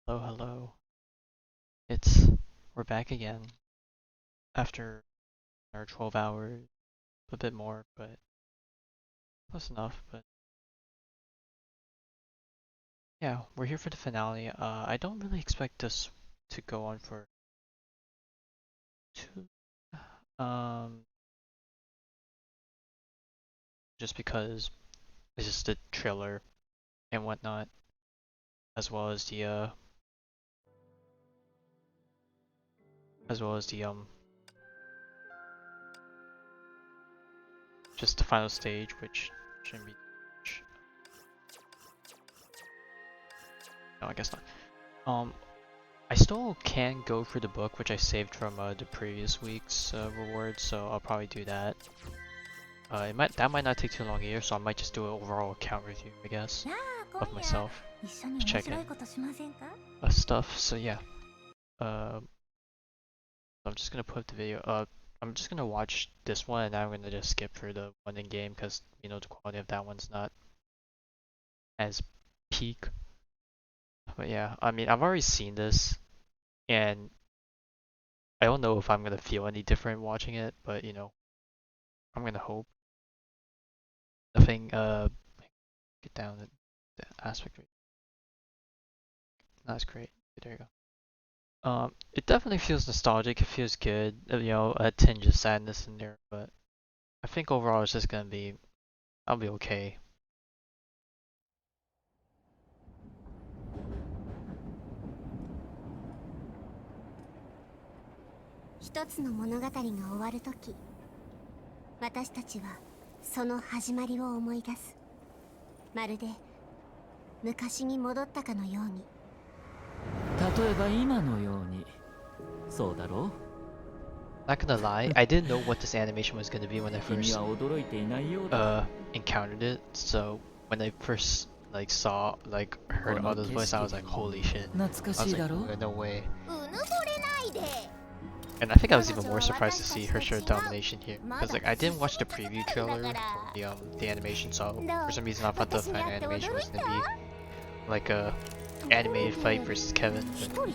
Hello, hello. It's we're back again after our 12 hours, a bit more, but close enough. But yeah, we're here for the finale. I don't really expect this to go on for too, um, just because it's just the trailer and whatnot, as well as the just the final stage, which shouldn't be. No, I guess not. I still can go for the book, which I saved from the previous week's reward, so I'll probably do that. That might not take too long either, so I might just do an overall account review, I guess, of myself. Just checking stuff. So yeah, uh, I'm just gonna put up the video. I'm just gonna watch this one, and I'm gonna just skip for the one in game because the quality of that one's not as peak. But yeah, I mean I've already seen this, and I don't know if I'm gonna feel any different watching it, but I'm gonna hope. Nothing get down the aspect rate. That's great. There you go. It definitely feels nostalgic. It feels good. A tinge of sadness in there, but I think overall it's just gonna be. I'll be okay. 一つの物語が終わるとき、私たちはその始まりを思い出す。まるで昔に戻ったかのように。例えば今のように。そうだろう Not gonna lie, I didn't know what this animation was gonna be when I 君 first は驚いていないようだ。encountered it. So when I first heard Otto's voice, I was like, holy shit. I 懐か was しい like, だろ no way. うぬぼれないで。 And I think I was even more surprised to see her show domination here, because like I didn't watch the preview trailer for the animation, so for some reason I thought the final animation was gonna be like a animated fight versus Kevin, but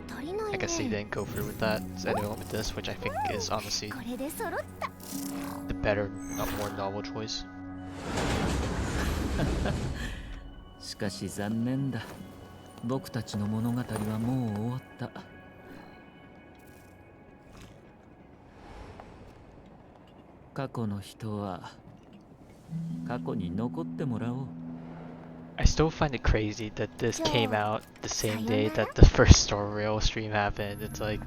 I guess they didn't go through with that. So they went with this, which I think is honestly これで揃った。 the better, not more novel choice. しかし残念だ。僕たちの物語はもう終わった。過去の人は過去に残ってもらおう。I still find it crazy that this came out the same day that the first Star Rail stream happened. It's like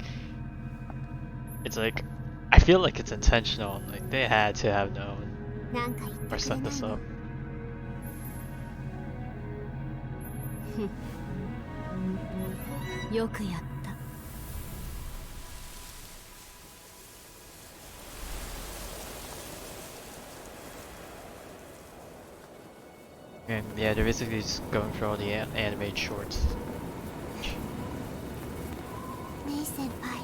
I feel like it's intentional. Like they had to have known なんか言って or くれ set ない this の up. よくやった。 And yeah, they're basically just going through all the animated shorts. メイ先輩。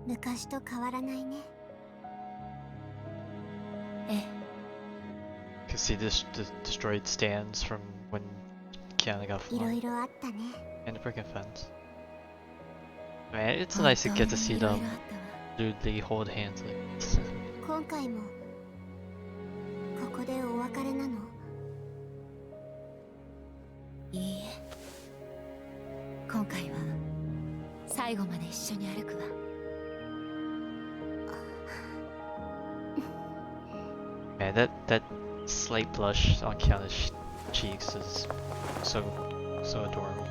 昔と変わらないね。ええ。 You can see the destroyed stands from when Kiana got いろ flung いろあったね。 and the freaking fence. Man, it's nice to get to see いろい them ろあったわ。 literally hold hands like this. 今回もここでお別れなの？いいえ。今回は最後まで一緒に歩くわ。 Man, that slight blush on Kiana's cheeks is so adorable.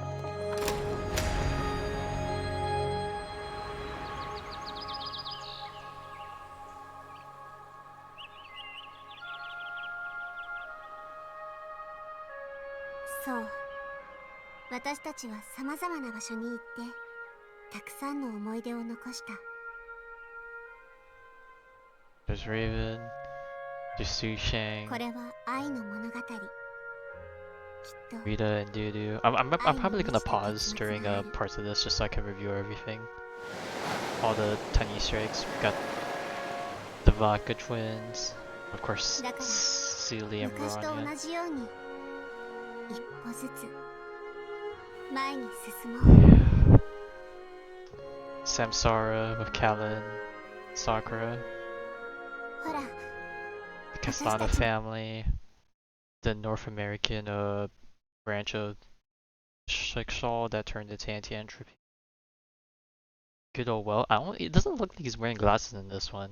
そう。私たちはさまざまな場所に行ってたくさんの思い出を残した。 There's Raven, there's Su Shang. これは愛の物語。きっと Rita and Dudu. I'm probably gonna pause during parts of this just so I can review everything. All the tiny Easter eggs. We got the Vodka twins. Of course, だから Celie and 昔と同 Bronya. じように一歩ずつ前に進もう。 Samsara with Callan, Sakura, ほら the Caslana family, the North American branch of Shikshaw that turned into anti-entropy. Good old Welt. It doesn't look like he's wearing glasses in this one.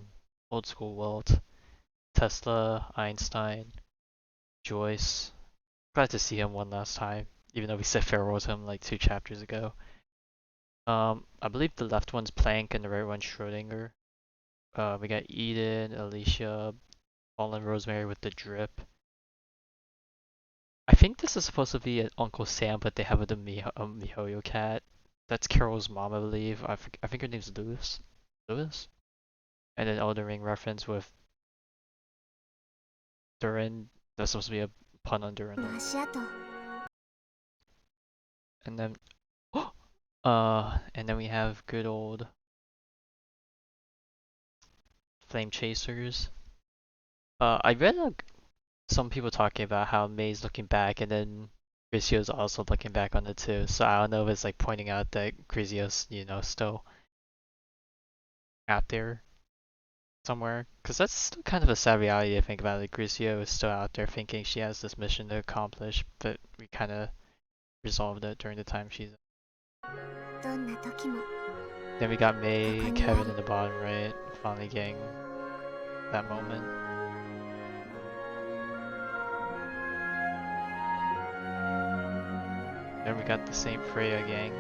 Old school Welt. Tesla, Einstein, Joyce. Glad to see him one last time, even though we said farewell to him like 2 chapters ago. I believe the left one's Planck and the right one's Schrodinger. We got Eden, Alicia, Fallen Rosemary with the drip. I think this is supposed to be an Uncle Sam, but they have the MiHoYo cat. That's Carol's mom, I believe. I think her name's Lewis. Lewis? And then Elden Ring reference with Durin. That's supposed to be a pun on Durin. 足跡 And then, and then we have good old Flame Chasers. I read some people talking about how May's looking back, and then Grizio's also looking back on it too. So I don't know if it's like pointing out that Grizio's, still out there somewhere. Because that's still kind of a sad reality to think about. Like Grizio is still out there thinking she has this mission to accomplish, but we kind of resolved it during the time she's. どんな時も Then we got May and Kevin in the bottom right, finally getting that moment. Then we got the Saint Freya gang.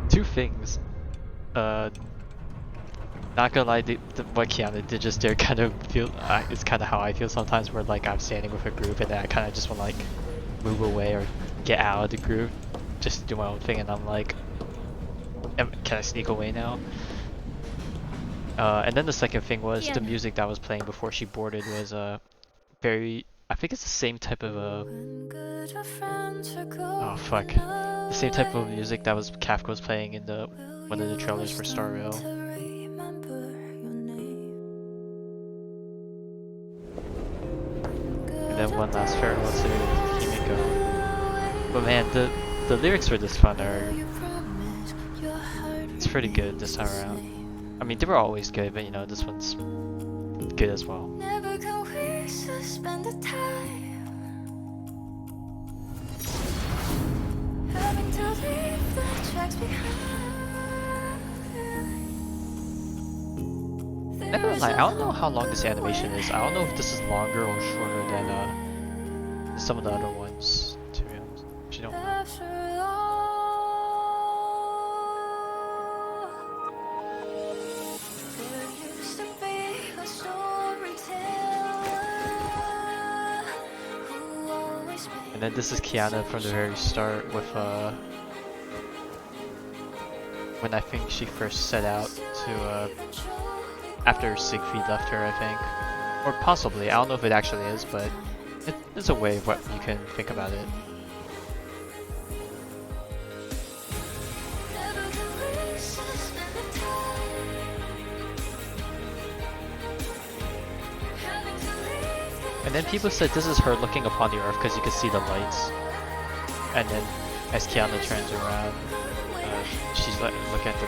Two things. Not gonna lie, what Kiana did just there kind of feel, it's kind of how I feel sometimes, where like I'm standing with a group and then I kind of just want to like move away or get out of the group just to do my own thing, and I'm like, can I sneak away now? And then the second thing was the music that was playing before she boarded was very, I think it's the same type of oh fuck, the same type of music that was Kafka was playing in the one of the trailers for Star Rail. And then one last farewell to Himiko. But man, the lyrics for this one are, it's pretty good this time around. I mean, they were always good, but this one's good as well. Never can we suspend the time, having to leave the tracks behind. Not gonna lie, I don't know how long this animation is. I don't know if this is longer or shorter than some of the other ones, to be honest. Actually, don't know. After all, there used to be a storyteller who always made And then this is Kiana from the very start with when I think she first set out to after Siegfried left her, I think. Or possibly, I don't know if it actually is, but it's a way of what you can think about it. never can we suspend the time, having to leave the And then people said this is her looking upon the earth because you can see the lights. And then as Kiana turns around, she's like, look at the.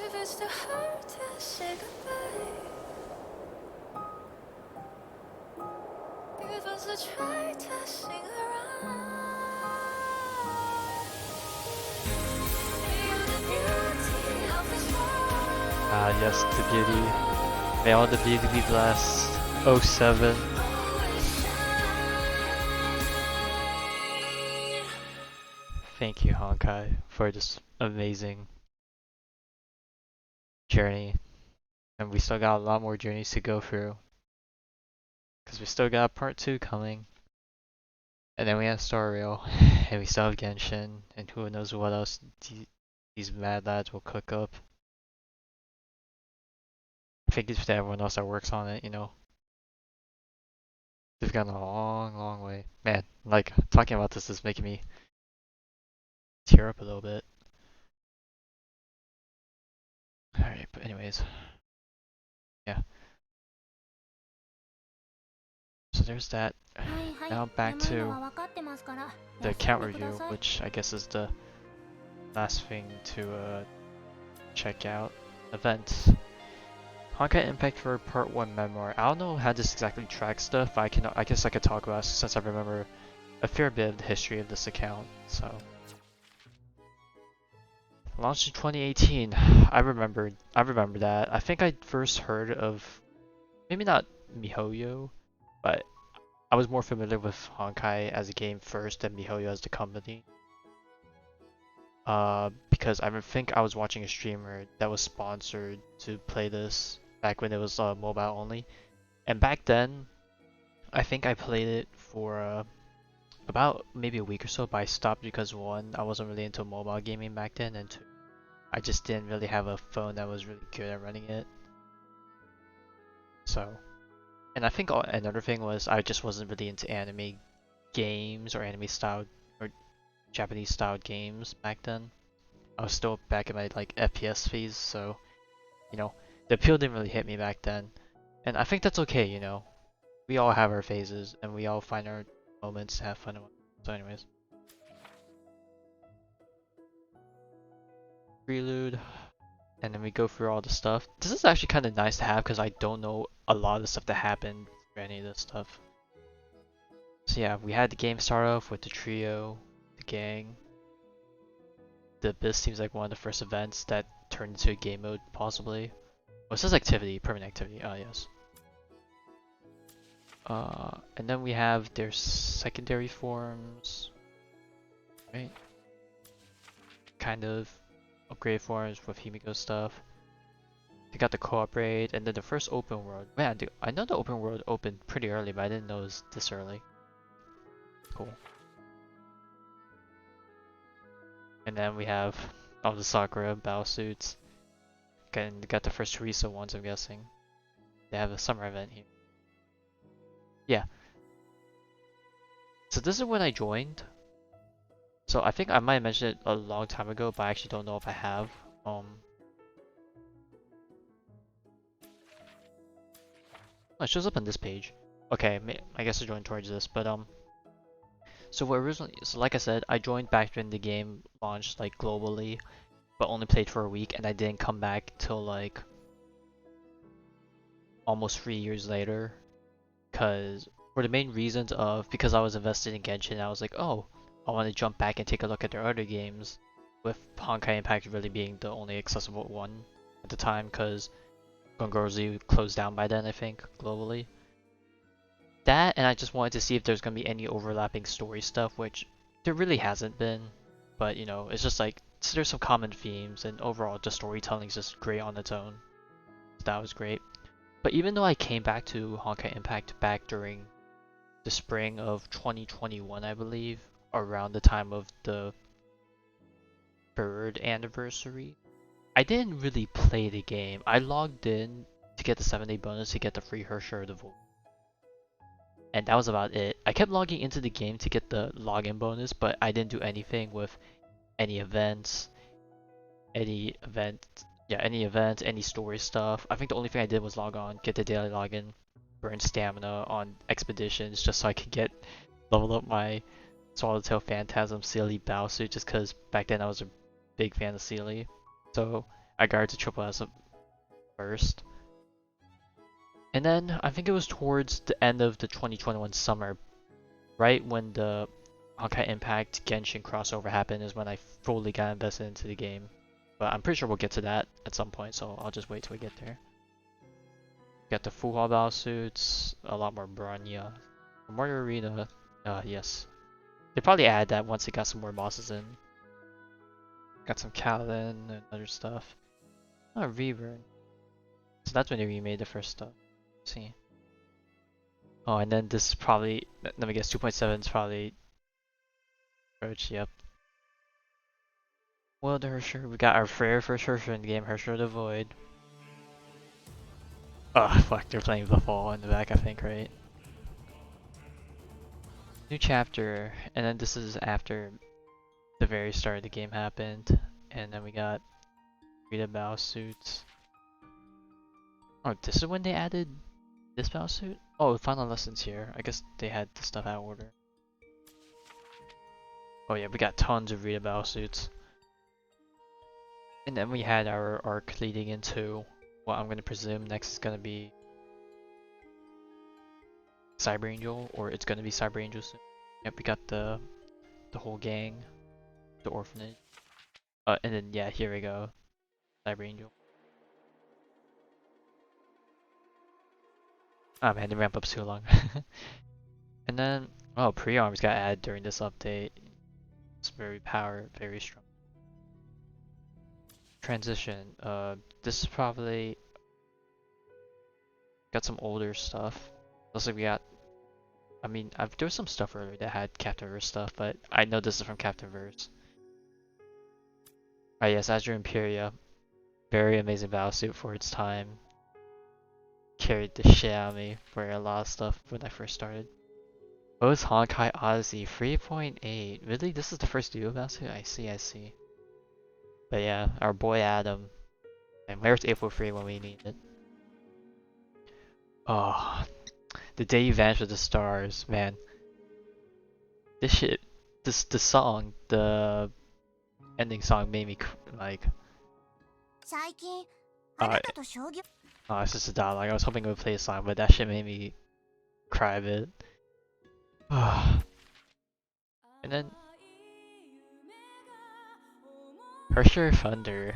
If it's too hard to say goodbye, give us a try to sing around. Feel the beauty of this world. Ah, yes, the beauty. May all the beauty be blessed. 07. Thank you, Honkai, for this amazing journey, and we still got a lot more journeys to go through. Because we still got part 2 coming. And then we have Star Rail, and we still have Genshin, and who knows what else these mad lads will cook up. I think it's to everyone else that works on it, you know. They've gone a long, long way. Man, like, talking about this is making me tear up a little bit. Alright, but anyways. Yeah. So there's that. Now back to the account review, which I guess is the last thing to check out. Events. Honkai Impact for Part 1 Memoir. I don't know how this exactly tracks stuff, but I guess I could talk about it since I remember a fair bit of the history of this account, so. Launched in 2018. I remember that. I think I first heard of, maybe not MiHoYo, but I was more familiar with Honkai as a game first than MiHoYo as the company. Because I think I was watching a streamer that was sponsored to play this back when it was mobile only. And back then, I think I played it for about maybe a week or so, but I stopped because 1, I wasn't really into mobile gaming back then, and 2, I just didn't really have a phone that was really good at running it. So, and I think another thing was I just wasn't really into anime games or anime style or Japanese styled games back then. I was still back in my like FPS phase, so you know, the appeal didn't really hit me back then. And I think that's okay, you know. We all have our phases and we all find our moments to have fun with. So anyways. Prelude. And then we go through all the stuff. This is actually kind of nice to have because I don't know a lot of the stuff that happened for any of this stuff. So yeah, we had the game start off with the trio, the gang. The Abyss seems like one of the first events that turned into a game mode, possibly. Oh, it says activity, permanent activity. Oh, yes. And then we have their secondary forms, right? Kind of upgrade forms with Himiko stuff. They got the co-op raid, and then the first open world. Man, dude, I know the open world opened pretty early, but I didn't know it was this early. Cool. And then we have all the Sakura battle suits. And got the first Teresa ones, I'm guessing. They have a summer event here. Yeah. So this is when I joined. So I think I might have mentioned it a long time ago, but I actually don't know if I have. Oh, it shows up on this page. Okay, I guess I joined towards this, but so like I said, I joined back when the game launched like globally, but only played for a week, and I didn't come back till like almost 3 years later, because for the main reasons of because I was invested in Genshin, I was like, oh, I want to jump back and take a look at their other games, with Honkai Impact really being the only accessible one at the time, because Gongozi closed down by then, I think, globally. That, and I just wanted to see if there's going to be any overlapping story stuff, which there really hasn't been, but you know, it's just like, so there's some common themes, and overall the storytelling is just great on its own. So that was great. But even though I came back to Honkai Impact back during the spring of 2021, I believe, around the time of the 3rd anniversary, I didn't really play the game. I logged in to get the 7-day bonus to get the free Hersher of the Void. And that was about it. I kept logging into the game to get the login bonus, but I didn't do anything with any events, any story stuff. I think the only thing I did was log on, get the daily login, burn stamina on expeditions just so I could level up my Swallowtail Phantasm Sealy battle suit, just because back then I was a big fan of Sealy. So I got her to triple S first. And then I think it was towards the end of the 2021 summer, right when the Honkai Impact Genshin crossover happened, is when I fully got invested into the game. But I'm pretty sure we'll get to that at some point, so I'll just wait till we get there. Got the Full battle suits, a lot more Bronya. Memorial Arena, yes. They probably add that once they got some more bosses in. Got some Kaladin and other stuff. Oh, Reburn. So that's when they remade the first stuff. See. Oh, and then this is probably, let me guess, 2.7 is probably approach, yep. Well, the Hersher, we got our very first Hersher in the game, Hersher the Void. Oh, fuck, they're playing the Fall in the back, I think, right? New chapter, and then this is after the very start of the game happened. And then we got Rita Bao suits. Oh, this is when they added this Bao suit? Oh, final lessons here. I guess they had the stuff out of order. Oh yeah, we got tons of Rita Bao suits. And then we had our arc leading into what I'm gonna presume next is gonna be Cyber Angel, or it's gonna be Cyber Angel soon. Yep, we got the whole gang, the orphanage. And then yeah, here we go, Cyber Angel. Oh man, the ramp up's too long. And then, oh, pre-arms got added during this update. It's very strong. Transition. This is probably got some older stuff. Looks like we got. I mean, there was some stuff earlier that had Captain-Verse stuff, but I know this is from Captain-Verse. Ah yes, Azure Imperia. Very amazing battlesuit for its time. Carried the shit out of me for a lot of stuff when I first started. O's Honkai Odyssey 3.8. Really? This is the first duo battlesuit? I see. But yeah, our boy Adam. And where's April Free when we need it? Oh, the day you vanished with the stars, man. This shit, the song, the ending song made me like. 最近あなたと将棋 Oh, it's just a dialogue. I was hoping it would play a song, but that shit made me cry a bit. And then Hersher Thunder.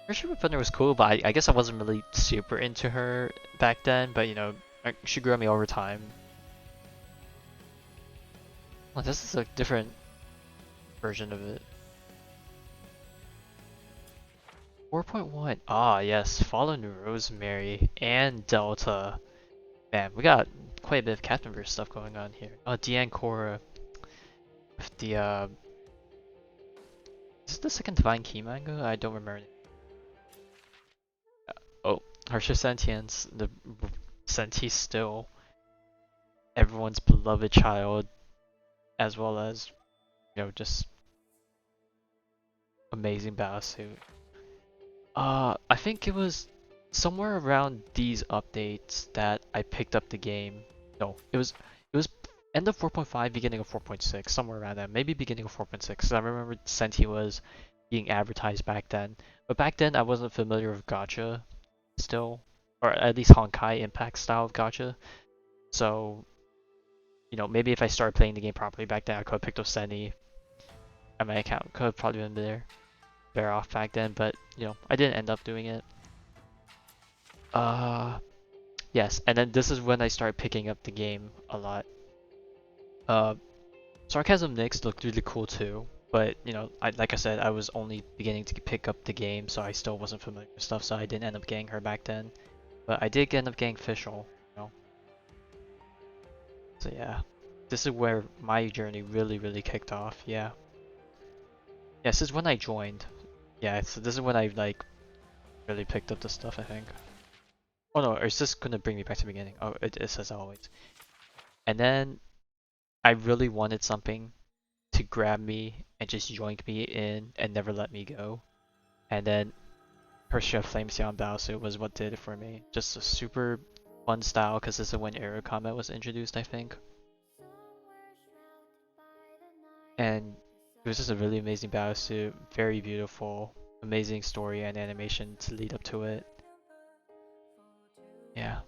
Hersher Thunder was cool, but I guess I wasn't really super into her back then. But you know, she grew on me over time. Well, this is a different version of it. 4.1. Ah, yes, Fallen Rosemary and Delta. Man, we got quite a bit of Captain-Verse stuff going on here. Oh, Dian Korra with the is this the second Divine Key manga? I don't remember. Oh, Harsha Sentience, the Senti still everyone's beloved child, as well as, you know, just amazing battlesuit. I think it was somewhere around these updates that I picked up the game. No, it was end of 4.5, beginning of 4.6, somewhere around that. Maybe beginning of 4.6. I remember Senti was being advertised back then, but back then I wasn't familiar with gacha still, or at least Honkai Impact style of gacha. So, you know, maybe if I started playing the game properly back then, I could have picked up Senti, and my account could have probably been better off back then, but you know, I didn't end up doing it. Yes, and then this is when I started picking up the game a lot. Sarcasm Nyx looked really cool too, but you know, like I said, I was only beginning to pick up the game, so I still wasn't familiar with stuff, so I didn't end up getting her back then. But I did end up getting Fischl, you know. So yeah, this is where my journey really kicked off. Yeah. Yeah, this is when I joined. Yeah, so this is when I like really picked up the stuff, I think. Oh no, or is this gonna bring me back to the beginning? Oh, it says always. And then I really wanted something to grab me and just yoink me in and never let me go. And then Hersha Flamesion Battlesuit was what did it for me. Just a super fun style, because this is when Aero Combat was introduced, I think. And it was just a really amazing battlesuit, very beautiful, amazing story and animation to lead up to it. Yeah.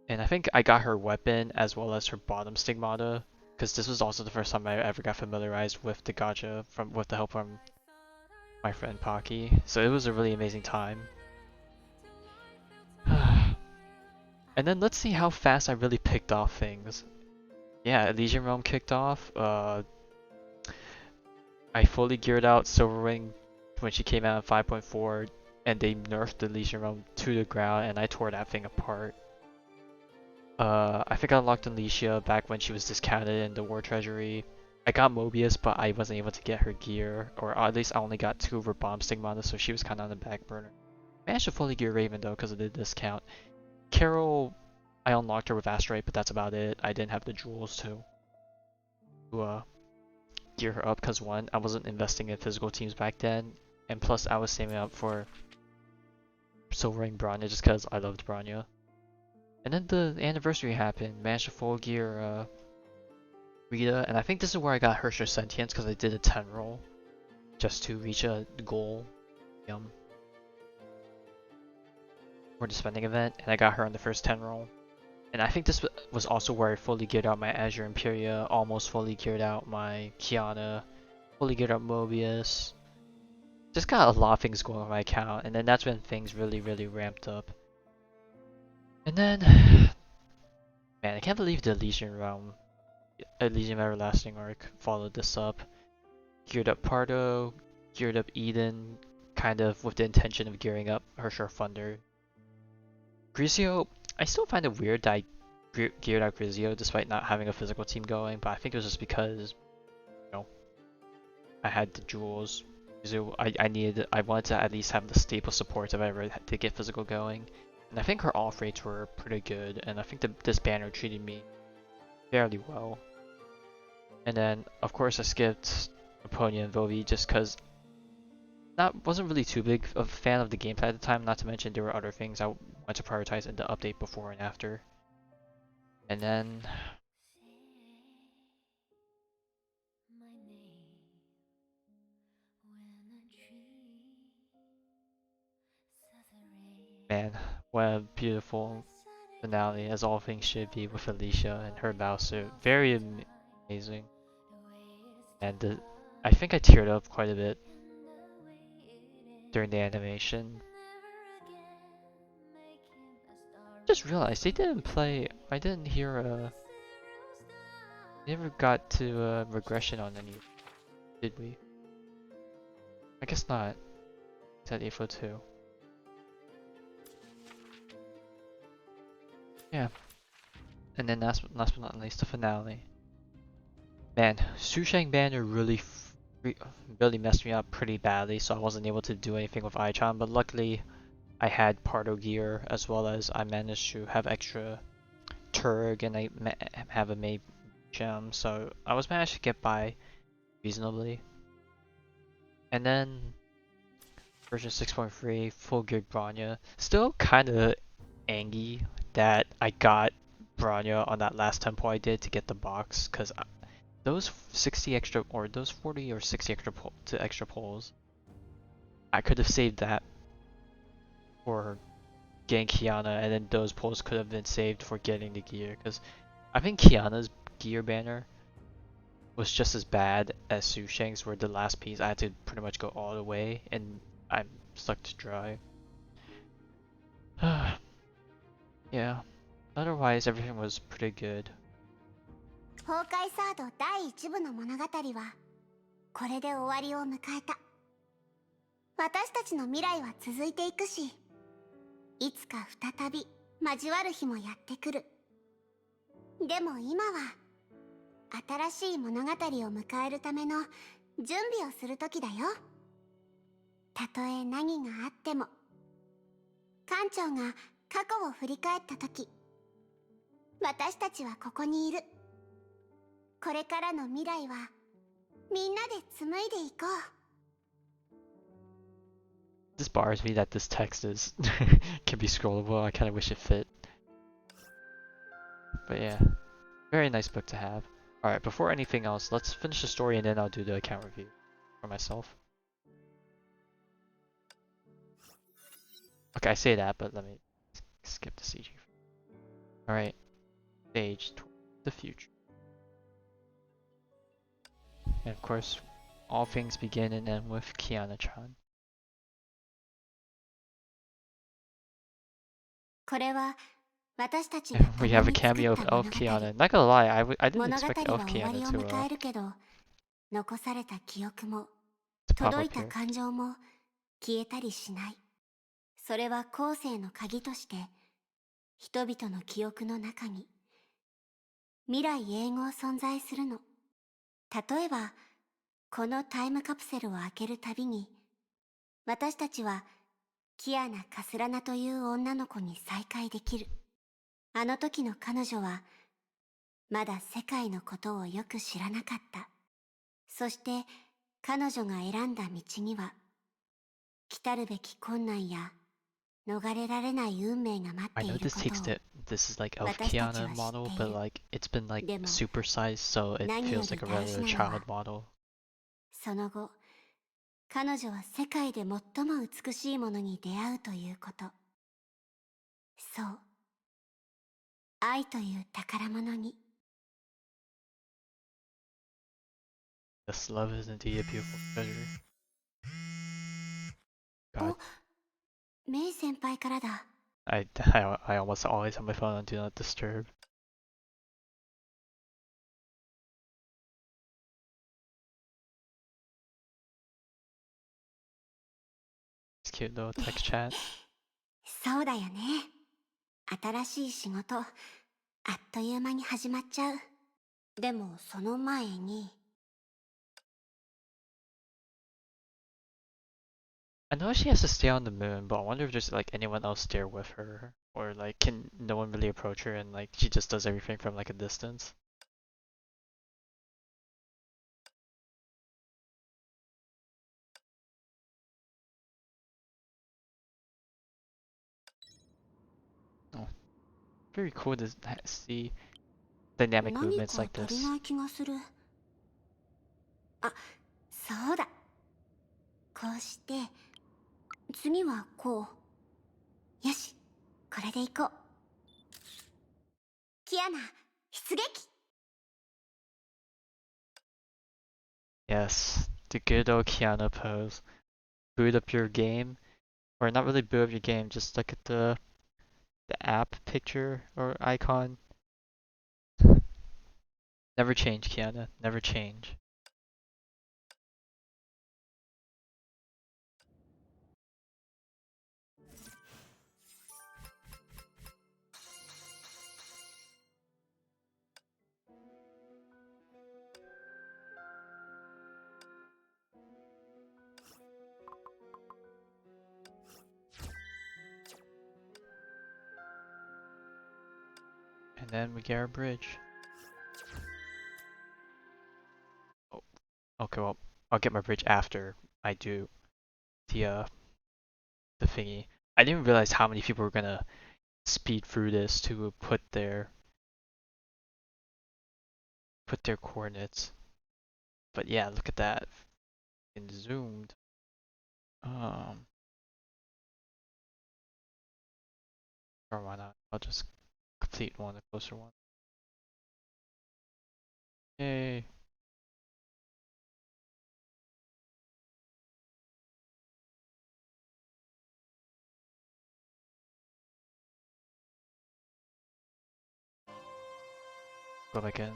And I think I got her weapon as well as her bottom stigmata, because this was also the first time I ever got familiarized with the gacha with the help from my friend Pocky. So it was a really amazing time. And then let's see how fast I really picked off things. Yeah, Elysian Realm kicked off. I fully geared out Silverwing when she came out in 5.4. and they nerfed the Legion Realm to the ground, and I tore that thing apart. I think I unlocked Alicia back when she was discounted in the War Treasury. I got Mobius, but I wasn't able to get her gear, or at least I only got 2 of her bomb stigmata, so she was kind of on the back burner. Managed to fully gear Raven though because of the discount. Carol, I unlocked her with Asteroid, but that's about it. I didn't have the jewels to gear her up because one, I wasn't investing in physical teams back then, and plus I was saving up for Silvering Bronya just because I loved Bronya. And then the anniversary happened. Managed to full gear Rita, and I think this is where I got Hersher Sentience because I did a 10 roll just to reach a goal for the spending event, and I got her on the first 10 roll. And I think this was also where I fully geared out my Azure Imperia, almost fully geared out my Kiana, fully geared out Mobius. Just got a lot of things going on my account, and then that's when things really ramped up. And then, man, I can't believe the Legion Realm, Elysium Everlasting arc followed this up. Geared up Pardo, geared up Eden, kind of with the intention of gearing up Hersher Thunder. Grisio, I still find it weird that I geared out Grisio despite not having a physical team going, but I think it was just because, you know, I had the jewels. Grisio, I wanted to at least have the staple support if I ever had to get physical going. And I think her off rates were pretty good, and I think this banner treated me fairly well. And then, of course, I skipped Apponia and Vovi just because wasn't really too big of a fan of the gameplay at the time, not to mention there were other things I wanted to prioritize in the update before and after. And then man, what a beautiful finale, as all things should be, with Alicia and her Bowser. Very amazing. And I think I teared up quite a bit during the animation. Just realized they didn't play. I didn't hear never got to regression on any, did we? I guess not. It's at AFO2. Yeah. And then last but not least, the finale. Man, Sushang banner really messed me up pretty badly, so I wasn't able to do anything with Aichan, but luckily I had Pardo gear, as well as I managed to have extra Turg, and I have a May gem, so I was managed to get by reasonably. And then version 6.3, full geared Bronya. Still kinda angry that I got Bronya on that last tempo I did to get the box, because those 60 extra, or those 40 or 60 extra pulls, I could have saved that for getting Kiana, and then those pulls could have been saved for getting the gear, because I think Kiana's gear banner was just as bad as Sushang's, where the last piece I had to pretty much go all the way, and I'm stuck to dry. Yeah, otherwise everything was pretty good. 崩壊サード第1部の物語はこれで終わりを迎えた。私たちの未来は続いていくし、いつか再び交わる日もやってくる。でも今は新しい物語を迎えるための準備をする時だよ。たとえ何があっても、館長が過去を振り返った時、私たちはここにいる。これからの未来はみんなで紡いでいこう。This bars me that this text is can be scrollable. I kind of wish it fit. But yeah, very nice book to have. Alright, before anything else, let's finish the story and then I'll do the account review for myself. Okay, I say that, but let me skip the CG. Alright, stage toward the future. And of course, all things begin and end with Kiana-chan. これは私たちが We have a cameo of Elf Kiana. Not gonna lie, I didn't 物語 expect は Elf 終わり Kiana を迎え to るけど、残された記憶も pop 届い up た here. 感情も消えたりしない。それは後世の鍵として人々の記憶の中に未来永劫存在するの。例えばこのタイムカプセルを開けるたびに私たちはキアナ・カスラナという女の子に再会できる。あの時の彼女はまだ世界のことをよく知らなかった。そして彼女が選んだ道には来るべき困難や逃れられない運命が待っ I て know いる this こと takes を this is like of 私たち Kiana は知 model, ってい but る。 like it's been like でも supersized, so it 何よ feels り like a 大事 regular なのは child model. その後彼女は世界で最も美しいものに出会うということ。そう、愛という宝物に。 This love is indeed a beautiful treasure. お、 God, メイ先輩からだ。 I almost always have my phone on Do Not Disturb. It's cute though, text chat. そうだよね。新しい仕事あっという間に始まっちゃう。でもその前に I know she has to stay on the moon, but I wonder if there's like anyone else there with her, or like can no one really approach her and like she just does everything from like a distance. Oh, very cool to see dynamic 何 movements か like 足り this. ない気がする。あ、そうだ。こうして次はこう。よし、これでいこう。キアナ、出撃。 Yes, the good old Kiana pose. Boot up your game, or not really boot up your game, just look at the app picture or icon. Never change, Kiana. Never change. And then we get our bridge. Oh, okay, well, I'll get my bridge after I do the the thingy. I didn't realize how many people were gonna speed through this to put their coordinates. But yeah, look at that. And zoomed. Or why not? I'll just complete one, the closer one. Yay. Go back in.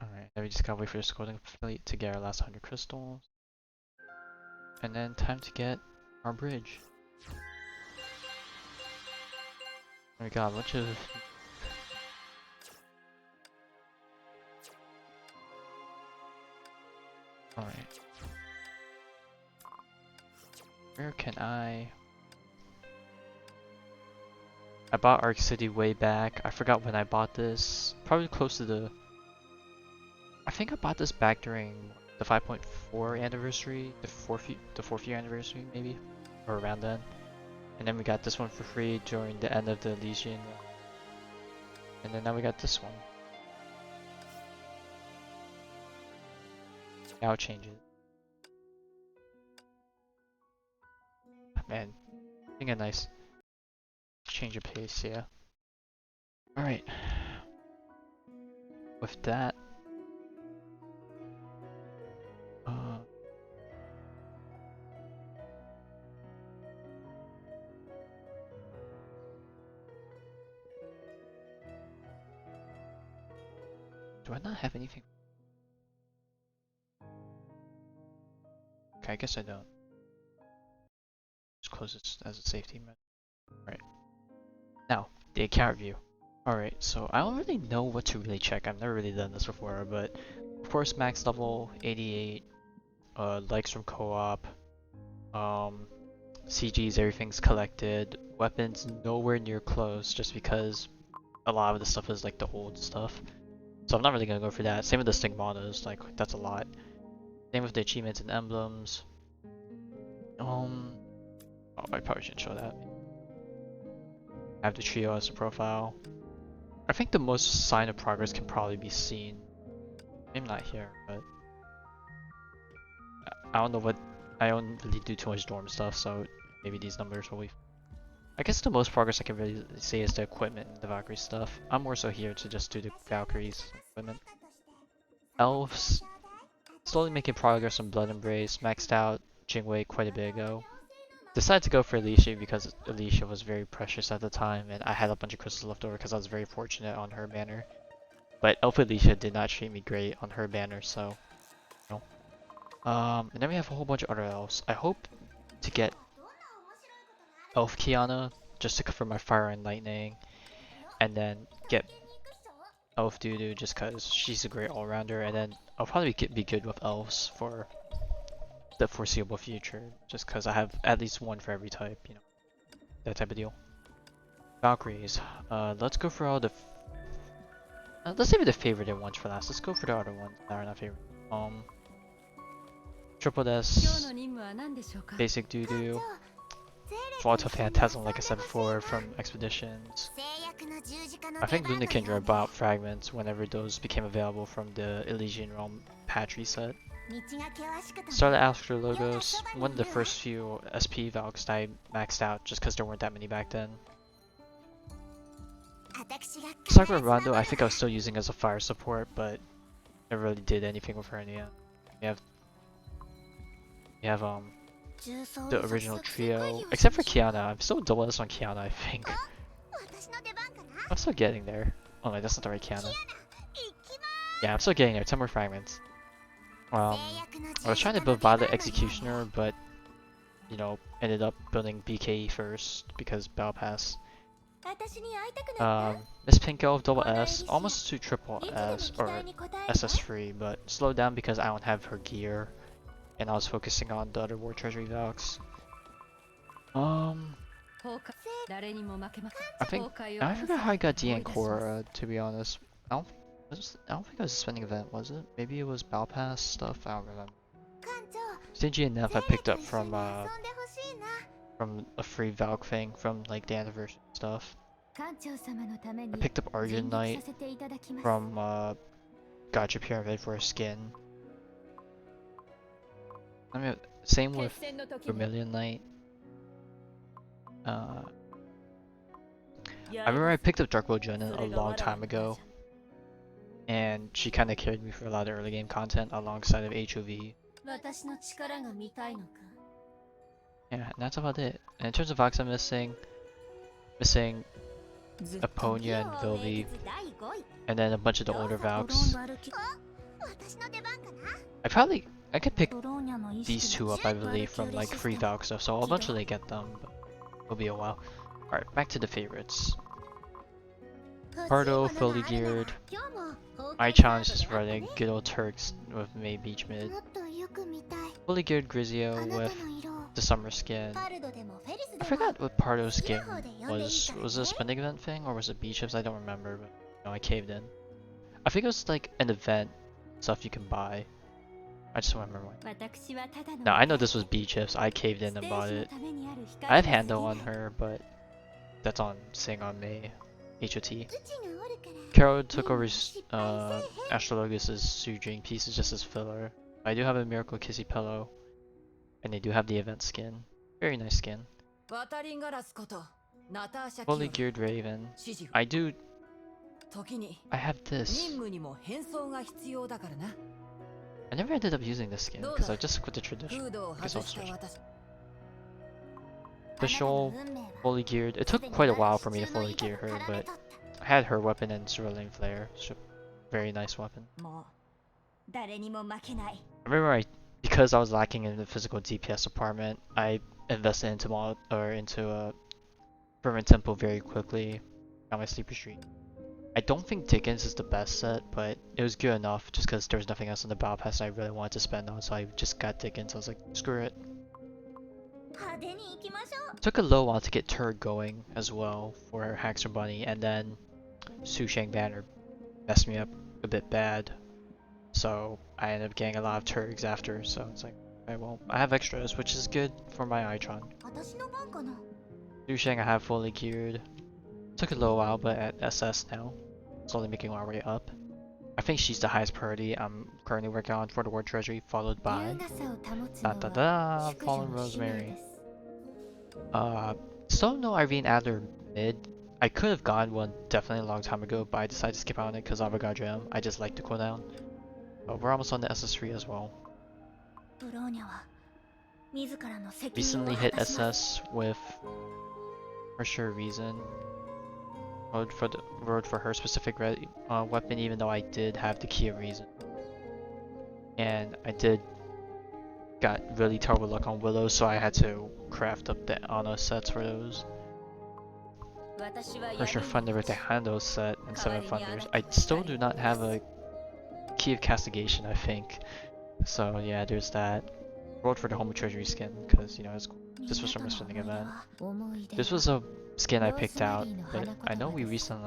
Alright, now we just gotta wait for the scroll to complete to get our last 100 crystals. And then time to get our bridge. Oh my god, a bunch of... Alright. Where can I bought Arc City way back. I forgot when I bought this. Probably close to the... I think I bought this back during the 5.4 anniversary, the fourth year anniversary maybe, or around then. And then we got this one for free during the end of the Elysian. And then now we got this one. Now I'll change it. Man, I think a nice change of pace, yeah. Alright. With that, Do I not have anything? Okay, I guess I don't. Just close this as a safety measure. Right. Now, the account view. Alright, so I don't really know what to really check. I've never really done this before, but of course max level 88, likes from co-op, CGs, everything's collected, weapons nowhere near close just because a lot of the stuff is like the old stuff. So I'm not really gonna go for that. Same with the stigmatas, like that's a lot. Same with the achievements and emblems. Oh, I probably shouldn't show that. I have the trio as a profile. I think the most sign of progress can probably be seen. Maybe not here, but I don't know what. I don't really do too much dorm stuff, so maybe these numbers will be. I guess the most progress I can really say is the equipment and the Valkyrie stuff. I'm more so here to just do the Valkyries equipment. Elves, slowly making progress on Blood Embrace, maxed out Jingwei quite a bit ago. Decided to go for Alicia because Alicia was very precious at the time and I had a bunch of crystals left over because I was very fortunate on her banner. But Elf Alicia did not treat me great on her banner, so no. And then we have a whole bunch of other elves. I hope to get Elf Kiana just to confirm my Fire and Lightning, and then get Elf Dudu just cause she's a great all-rounder, and then I'll probably be good with elves for the foreseeable future, just cause I have at least one for every type, you know, that type of deal. Valkyries, let's go for all the. Let's save the favorited ones for last. Let's go for the other ones that are not favorite. Triple S, Basic Dudu, Volta Phantasm, like I said before, from Expeditions. I think Luna Kindred bought fragments whenever those became available from the Elysian Realm patch reset. Started Astro Logos, one of the first few SP Valks that I maxed out just because there weren't that many back then. Sakura Rondo I think I was still using as a fire support, but never really did anything with her in the end. You have the original trio, except for Kiana. I'm still double S on Kiana, I think. I'm still getting there. Oh no, that's not the right Kiana. Yeah, I'm still getting there. 10 more fragments. I was trying to build Violet Executioner, but you know, ended up building BKE first because Battle Pass. Miss Pink Elf double S, almost to triple S or SS free, but slowed down because I don't have her gear, and I was focusing on the other War Treasury Valks. I forgot how I got Dian Korra, to be honest. I don't think it was a spending event, was it? Maybe it was Battle Pass stuff. I don't remember. Stingy and Neff I picked up from a free Valk thing from like the anniversary stuff. I picked up Argent Knight from Gacha Pyramid for a skin. I mean, same with Vermilion Knight. I remember I picked up Darkbow Junin a long time ago, and she kind of carried me for a lot of early game content alongside of HOV. Yeah, and that's about it. And in terms of Vox, I'm missing Aponia and Vilvi, and then a bunch of the older Valks. I could pick these two up, I believe, from like free Valk stuff, so I'll eventually get them, but it'll be a while. Alright, back to the favorites. Pardo, fully geared. I challenge this running good old Turks with May Beach mid. Fully geared Grizio with the summer skin. I forgot what Pardo's skin was. Was it a spending event thing or was it beach chips? I don't remember, but no, I caved in. I think it was like an event stuff you can buy. I just don't remember what. No, I know this was beach chips. I caved in and bought it. I have Hando on her, but that's on Sing on May. HOT. Carol took over Astrologus' Sujing pieces just as filler. I do have a Miracle Kissy Pillow, and they do have the event skin. Very nice skin. Fully geared Raven. I have this. I never ended up using this skin because I just quit the tradition. Guess I'll switch. Official, fully geared. It took quite a while for me to fully gear her, but I had her weapon and Cerulean Flare. So very nice weapon. もう誰にも負けない。 I remember because I was lacking in the physical DPS department, I invested into a Fervent Temple very quickly. Got my Sleeper Street. I don't think Dickens is the best set, but it was good enough just because there was nothing else in the Battle Pass I really wanted to spend on, so I just got Dickens. I was like, screw it. 派手に行きましょう。 Took a little while to get Turd going as well for Haxor Bunny, and then Su Shang Banner messed me up a bit bad. So I ended up getting a lot of Turgs after, so it's like, okay, well, I have extras, which is good for my Itron. 私の番かな。 Su Shang I have fully geared. Took a little while, but at SS now. Slowly making our way up. I think she's the highest priority I'm currently working on for the War Treasury, followed by 優雅さを保つの da は da da 淑女 Fallen の使命 Rosemary. です。 Still no Irene Adler mid. I could have gone one definitely a long time ago, but I decided to skip out on it because Avogadro. I just like the cooldown. But we're almost on the SS3 as well. ブローニャは自らの責任を Recently 果 hit たします。 SS with for sure reason. Rode for her specific weapon, even though I did have the key of reason. And I got really terrible luck on Willow, so I had to craft up the Ana sets for those. 私は For sure 闇 Thunder に with the 落ち Hando set and 7 Thunders. I still do not have a key of castigation, I think. So yeah, there's that. Rode for the Home Treasury skin, because you know it's cool. This was from a spending event. 思い出 This was a skin I picked out, but I know we recently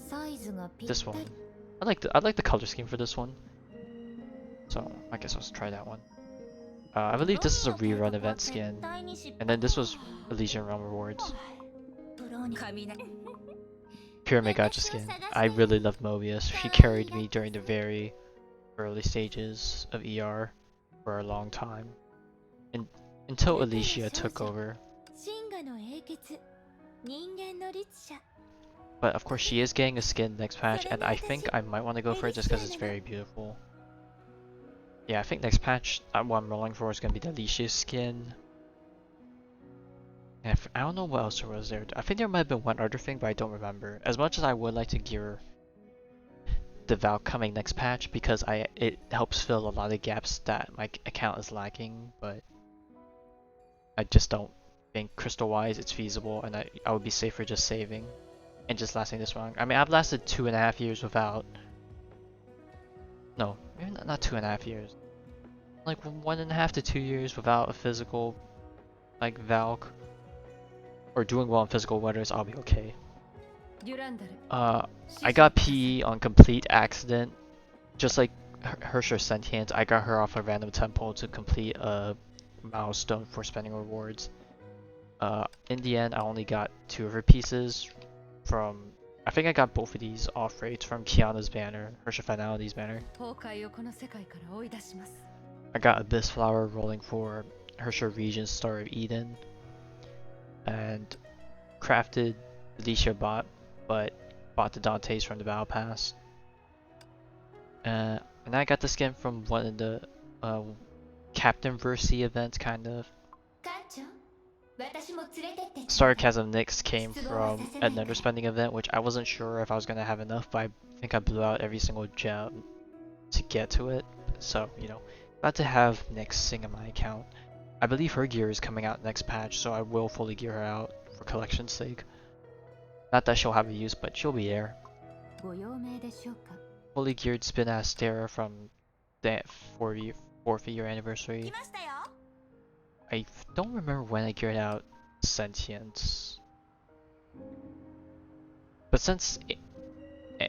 サイズがぴっ this た one. り I like the color scheme for this one. So I guess let's try that one. I believe this is a rerun event skin, and then this was Elysian Realm rewards. ブローニャ Pyramid Gacha skin. I really love Mobius. She carried me during the very early stages of ER for a long time, until Alicia took over. 真我の英傑人間の律者 But of course, she is getting a skin next patch, and I think I might want to go for it just because it's very beautiful. Yeah, I think next patch, what I'm rolling for is going to be the Alicia skin. And I don't know what else there was there. I think there might have been one other thing, but I don't remember. As much as I would like to gear the Valk coming next patch, because it helps fill a lot of gaps that my account is lacking, but I just don't think crystal-wise it's feasible, and I would be safer just saving and just lasting this long. I mean, I've lasted 2.5 years without... No, maybe not 2.5 years. Like 1.5 to 2 years without a physical, like, Valk. Or doing well in physical weathers, I'll be okay. デュランダル I got PE on complete accident. Just like Hersher Sentient, I got her off a random temple to complete a milestone for spending rewards. In the end, I only got 2 of her pieces from... I think I got both of these off rates from Kiana's banner, Hersher Finality's banner. 崩壊をこの世界から追い出します I got Abyss Flower rolling for Hersher Regent's Star of Eden. And crafted Alicia bot, but bought the Dantes from the Battle Pass. And I got the skin from one of the Captain Versi events, kind of. 艦長私も連れてって Sarcasm Nyx came from another spending event, which I wasn't sure if I was gonna have enough, but I think I blew out every single gem to get to it. So, you know, glad to have Nyx sing in my account. I believe her gear is coming out next patch, so I will fully gear her out for collection's sake. Not that she'll have a use, but she'll be there. ご用命でしょうか Fully geared Spin Astera from the 4th year anniversary. 来ましたよ I don't remember when I geared out Sentience. But since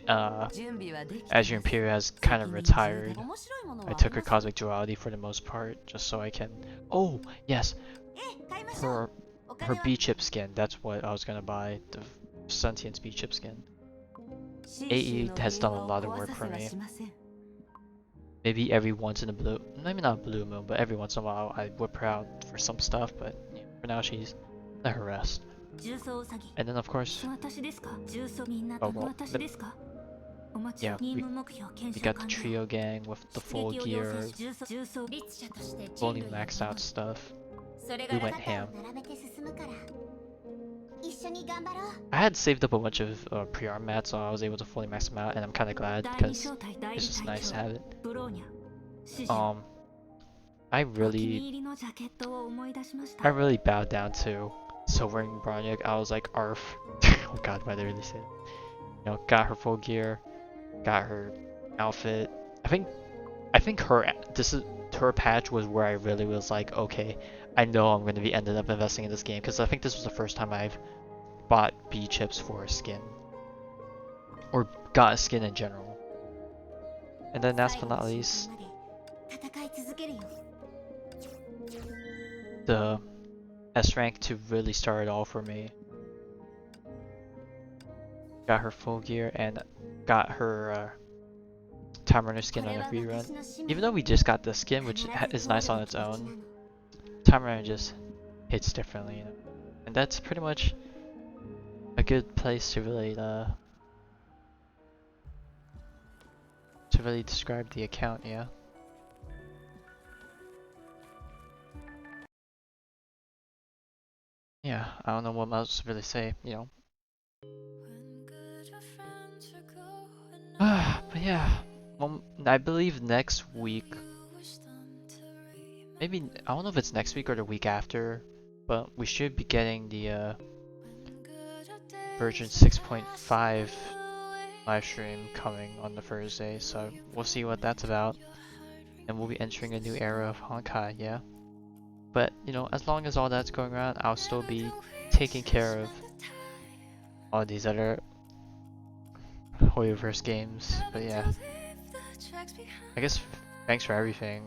Azure Imperial has kind of retired, 面白いものは I took her Cosmic Duality for the most part, just so I can... Oh, yes! ええ買いましょう Her お金 her は B chip skin, that's what I was gonna buy, the Sentience B chip skin. AE has done a lot of work for me. Maybe every once in a blue, maybe not blue moon, but every once in a while I whip her out for some stuff, but yeah, for now she's let her rest. 重装ウサギ And then of course, 私ですか重装みんな Oh, と well, 私 but- ですかお待ち yeah, 任務目標検 we 証 got the 完了 trio gang with the full 出撃を要 gear, 請し重装律者として人 fully 類を maxed out stuff. それ We が went ham. 並べて進むから一緒に頑張ろう。 I had saved up a bunch of pre-arm mats, so I was able to fully max them out, and I'm kind of glad 第二 because 小隊第 it's 二 just 隊 nice to 長 have it. ブローニャ指示 I お気に really, 入りのジャケットを思い出しました I really bowed down to Silver and Bronyuk. I was like, arf. Oh god, why did I really say it? You know, got her full gear, got her outfit. I think her patch was where I really was like, okay, I know I'm going to be ended up investing in this game because I think this was the first time I've bought B chips for a skin or got a skin in general. And then last but not least, 戦い続けるよ。 the S rank to really start it all for me. Got her full gear and got her Time Runner skin on a rerun. Even though we just got the skin, which is nice on its own, Time Runner just hits differently, you know? And that's pretty much a good place to really describe the account, yeah. Yeah, I don't know what else to really say, you know. When good your friends are going But yeah, I believe next week, you wish them to remember maybe, I don't know if it's next week or the week after, but we should be getting the when good your days version are 6.5 away. live stream coming on the Thursday, so we'll see what that's about. And we'll be entering a new era of Honkai, yeah. But, you know, as long as all that's going around, I'll still be taking care of all these other Hoyoverse games. But yeah, I guess thanks for everything.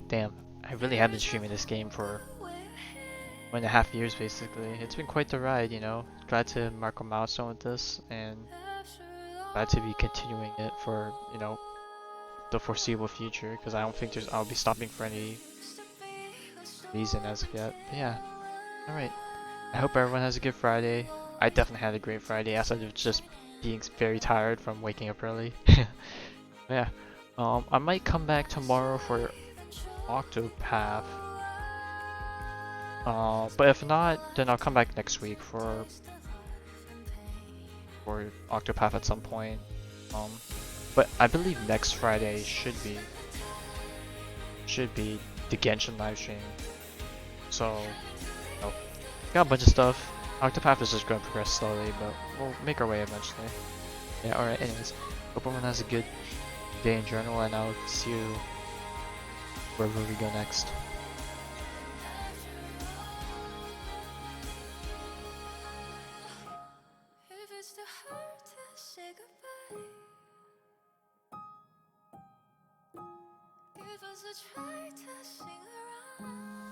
Damn, I really have been streaming this game for 1.5 years basically. It's been quite the ride, you know. Glad to mark a milestone with this, and glad to be continuing it for, you know, the foreseeable future, because I don't think I'll be stopping for any reason as of yet. But yeah, alright. I hope everyone has a good Friday. I definitely had a great Friday outside of just being very tired from waking up early. Yeah. I might come back tomorrow for Octopath. But if not, then I'll come back next week for Octopath at some point. But I believe next Friday should be the Genshin live stream. So, you know, got a bunch of stuff. Octopath is just going to progress slowly, but we'll make our way eventually. Yeah, alright, anyways. Hope everyone has a good day in general, and I'll see you wherever we go next. If it's too hard to say goodbye, give us a try to sing around.